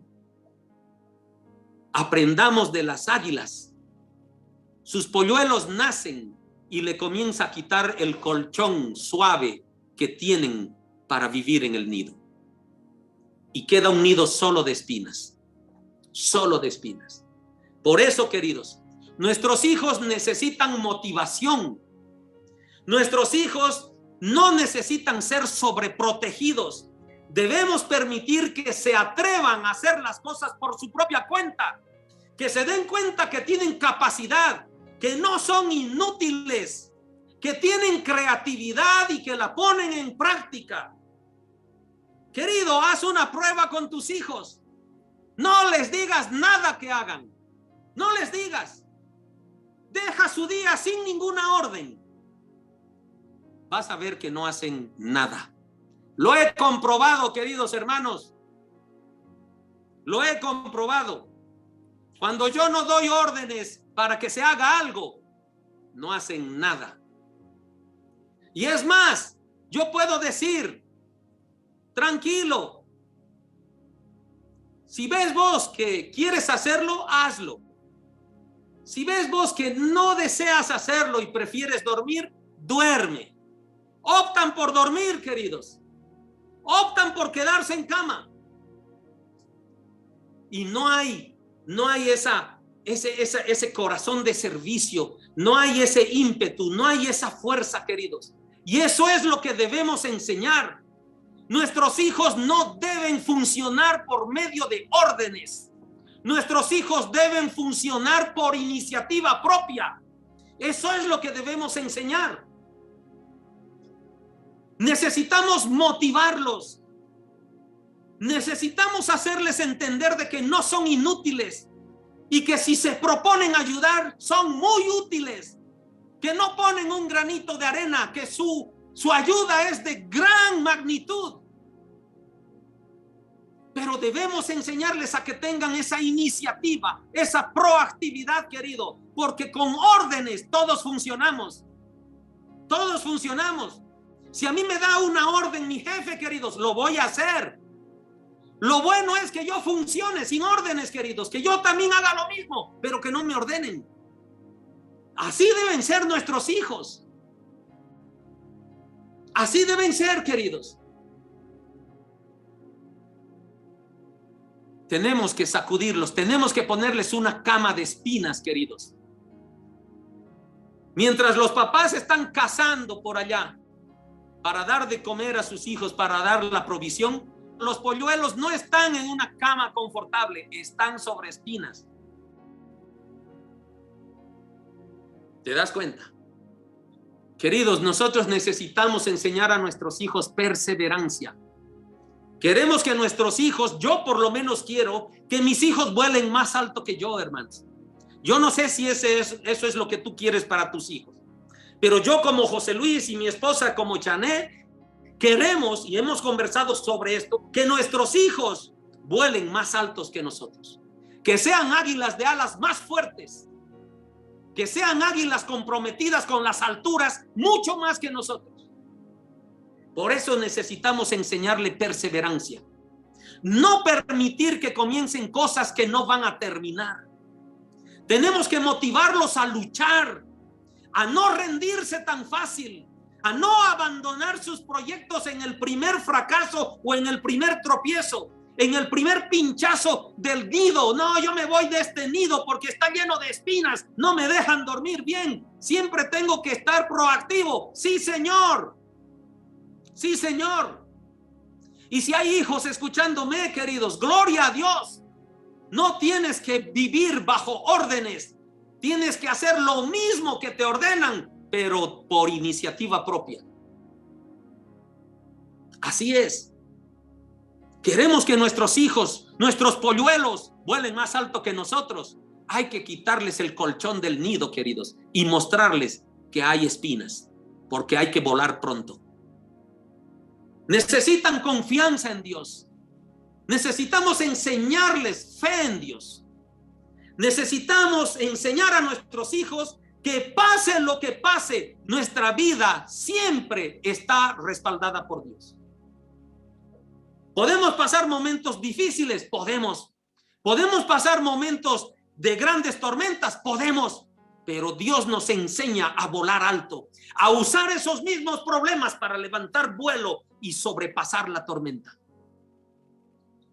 Aprendamos de las águilas. Sus polluelos nacen y le comienza a quitar el colchón suave que tienen para vivir en el nido. Y queda un nido solo de espinas. Solo de espinas. Por eso, queridos, nuestros hijos necesitan motivación. Nuestros hijos no necesitan ser sobreprotegidos. Debemos permitir que se atrevan a hacer las cosas por su propia cuenta, que se den cuenta que tienen capacidad, que no son inútiles, que tienen creatividad y que la ponen en práctica. Querido, haz una prueba con tus hijos. No les digas nada que hagan. No les digas. Deja su día sin ninguna orden. Vas a ver que no hacen nada. Lo he comprobado, queridos hermanos. Lo he comprobado. Cuando yo no doy órdenes para que se haga algo, no hacen nada. Y es más, yo puedo decir, tranquilo, si ves vos que quieres hacerlo, hazlo. Si ves vos que no deseas hacerlo y prefieres dormir, duerme. Optan por dormir, queridos. Optan por quedarse en cama. Y no hay ese corazón de servicio, no hay ese ímpetu, no hay esa fuerza, queridos. Y eso es lo que debemos enseñar. Nuestros hijos no deben funcionar por medio de órdenes. Nuestros hijos deben funcionar por iniciativa propia. Eso es lo que debemos enseñar. Necesitamos motivarlos. Necesitamos hacerles entender de que no son inútiles y que si se proponen ayudar son muy útiles, que no ponen un granito de arena, que su ayuda es de gran magnitud. Pero debemos enseñarles a que tengan esa iniciativa, esa proactividad, querido, porque con órdenes todos funcionamos. Todos funcionamos. Si a mí me da una orden mi jefe, queridos, lo voy a hacer. Lo bueno es que yo funcione sin órdenes, queridos, que yo también haga lo mismo, pero que no me ordenen. Así deben ser nuestros hijos. Así deben ser, queridos. Tenemos que sacudirlos, tenemos que ponerles una cama de espinas, queridos. Mientras los papás están cazando por allá para dar de comer a sus hijos, para dar la provisión, los polluelos no están en una cama confortable, están sobre espinas. ¿Te das cuenta? Queridos, nosotros necesitamos enseñar a nuestros hijos perseverancia. Queremos que nuestros hijos, yo por lo menos quiero que mis hijos vuelen más alto que yo, hermanos. Yo no sé si eso es lo que tú quieres para tus hijos. Pero yo como José Luis y mi esposa como Janet, queremos y hemos conversado sobre esto, que nuestros hijos vuelen más altos que nosotros. Que sean águilas de alas más fuertes. Que sean águilas comprometidas con las alturas mucho más que nosotros. Por eso necesitamos enseñarle perseverancia. No permitir que comiencen cosas que no van a terminar. Tenemos que motivarlos a luchar, a no rendirse tan fácil, a no abandonar sus proyectos en el primer fracaso o en el primer tropiezo. en el primer pinchazo del nido. No, yo me voy de este nido porque está lleno de espinas, no me dejan dormir bien. Siempre tengo que estar proactivo. Sí, Señor. Sí, Señor. Y si hay hijos escuchándome, queridos, gloria a Dios. No tienes que vivir bajo órdenes. Tienes que hacer lo mismo que te ordenan, pero por iniciativa propia. Así es. Queremos que nuestros hijos, nuestros polluelos, vuelen más alto que nosotros. Hay que quitarles el colchón del nido, queridos, y mostrarles que hay espinas, porque hay que volar pronto. Necesitan confianza en Dios. Necesitamos enseñarles fe en Dios. Necesitamos enseñar a nuestros hijos que pase lo que pase, nuestra vida siempre está respaldada por Dios. ¿Podemos pasar momentos difíciles? Podemos. ¿Podemos pasar momentos de grandes tormentas? Podemos. Pero Dios nos enseña a volar alto, a usar esos mismos problemas para levantar vuelo y sobrepasar la tormenta.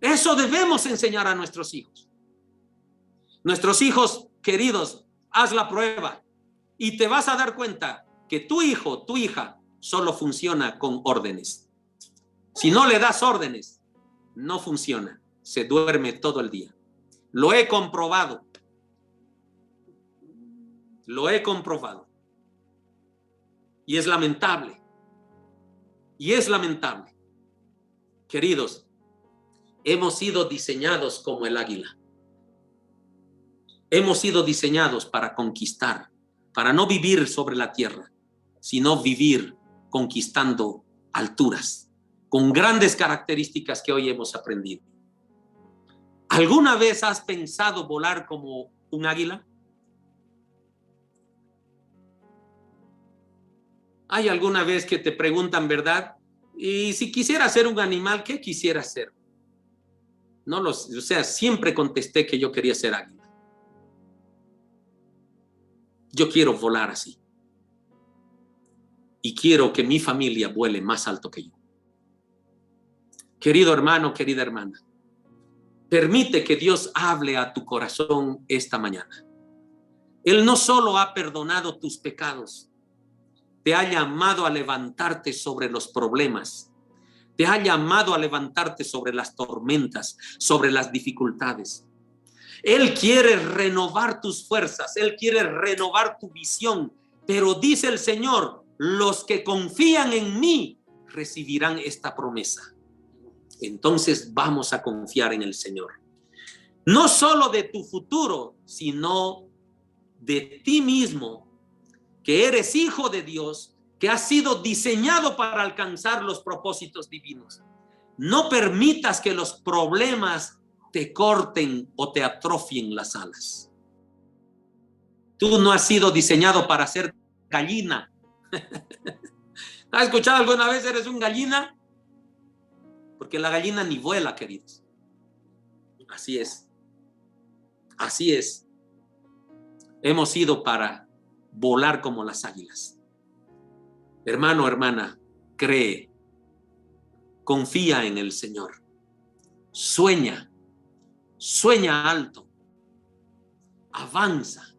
Eso debemos enseñar a nuestros hijos. Nuestros hijos queridos, haz la prueba y te vas a dar cuenta que tu hijo, tu hija, solo funciona con órdenes. Si no le das órdenes, no funciona. Se duerme todo el día. Lo he comprobado. Lo he comprobado. Y es lamentable. Y es lamentable. Queridos, hemos sido diseñados como el águila. Hemos sido diseñados para conquistar, para no vivir sobre la tierra, sino vivir conquistando alturas, con grandes características que hoy hemos aprendido. ¿Alguna vez has pensado volar como un águila? ¿Hay alguna vez que te preguntan, verdad? Y si quisiera ser un animal, ¿qué quisiera ser? O sea, siempre contesté que yo quería ser águila. Yo quiero volar así. Y quiero que mi familia vuele más alto que yo. Querido hermano, querida hermana, permite que Dios hable a tu corazón esta mañana. Él no solo ha perdonado tus pecados, te ha llamado a levantarte sobre los problemas, te ha llamado a levantarte sobre las tormentas, sobre las dificultades. Él quiere renovar tus fuerzas, Él quiere renovar tu visión, pero dice el Señor, los que confían en mí recibirán esta promesa. Entonces vamos a confiar en el Señor. No solo de tu futuro, sino de ti mismo, que eres hijo de Dios, que has sido diseñado para alcanzar los propósitos divinos. No permitas que los problemas te corten o te atrofien las alas. Tú no has sido diseñado para ser gallina. ¿Has escuchado alguna vez eres un gallina? Porque la gallina ni vuela, queridos. Así es. Así es. Hemos ido para volar como las águilas. Hermano, hermana, cree. Confía en el Señor. Sueña. Sueña alto. Avanza.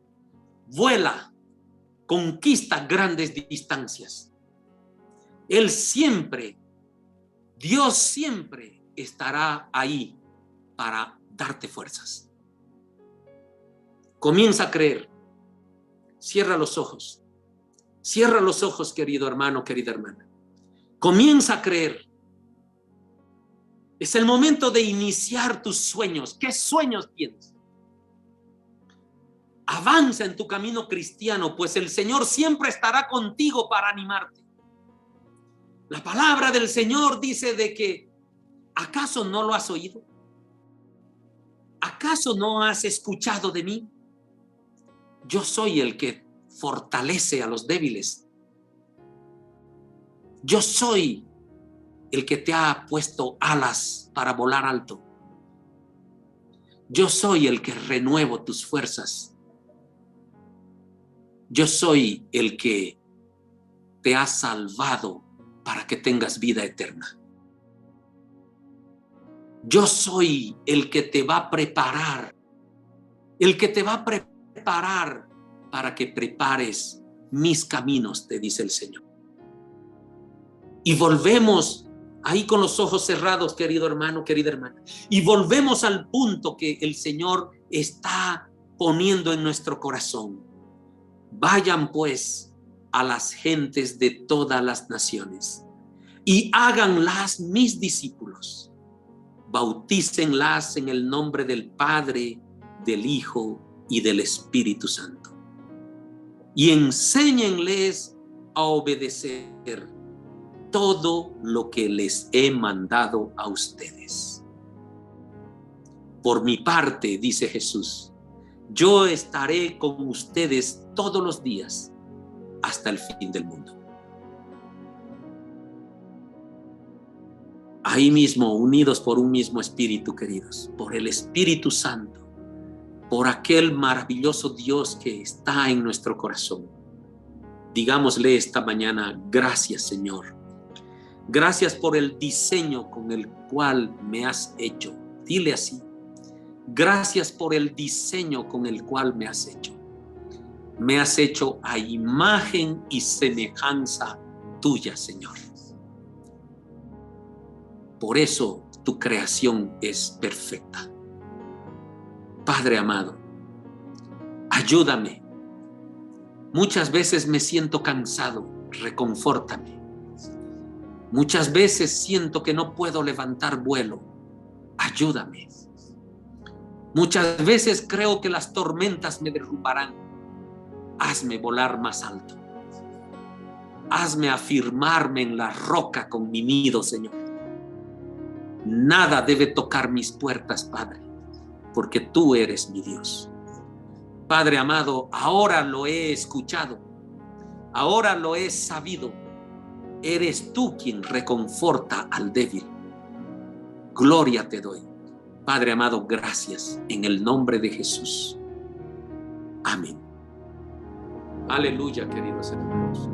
Vuela. Conquista grandes distancias. Él siempre, Dios siempre estará ahí para darte fuerzas. Comienza a creer. Cierra los ojos. Cierra los ojos, querido hermano, querida hermana. Comienza a creer. Es el momento de iniciar tus sueños. ¿Qué sueños tienes? Avanza en tu camino cristiano, pues el Señor siempre estará contigo para animarte. La palabra del Señor dice de que, ¿acaso no lo has oído? ¿Acaso no has escuchado de mí? Yo soy el que fortalece a los débiles. Yo soy el que te ha puesto alas para volar alto. Yo soy el que renuevo tus fuerzas. Yo soy el que te ha salvado para que tengas vida eterna. Yo soy el que te va a preparar, el que te va a preparar para que prepares mis caminos, te dice el Señor. Y volvemos ahí con los ojos cerrados, querido hermano, querida hermana, y volvemos al punto que el Señor está poniendo en nuestro corazón. Vayan pues a las gentes de todas las naciones y háganlas mis discípulos. Bautícenlas en el nombre del Padre, del Hijo y del Espíritu Santo. Y enséñenles a obedecer todo lo que les he mandado a ustedes. Por mi parte, dice Jesús, yo estaré con ustedes todos los días hasta el fin del mundo. Ahí mismo, unidos por un mismo espíritu, queridos, por el Espíritu Santo, por aquel maravilloso Dios que está en nuestro corazón. Digámosle esta mañana, gracias, Señor. Gracias por el diseño con el cual me has hecho. Dile así. Gracias por el diseño con el cual me has hecho. Me has hecho a imagen y semejanza tuya, Señor. Por eso tu creación es perfecta. Padre amado, ayúdame. Muchas veces me siento cansado, reconfórtame. Muchas veces siento que no puedo levantar vuelo, ayúdame. Muchas veces creo que las tormentas me derrumbarán. Hazme volar más alto. Hazme afirmarme en la roca con mi nido, Señor. Nada debe tocar mis puertas, Padre, porque tú eres mi Dios. Padre amado, ahora lo he escuchado, ahora lo he sabido. Eres tú quien reconforta al débil. Gloria te doy. Padre amado, gracias en el nombre de Jesús. Amén. Aleluya, queridos hermanos.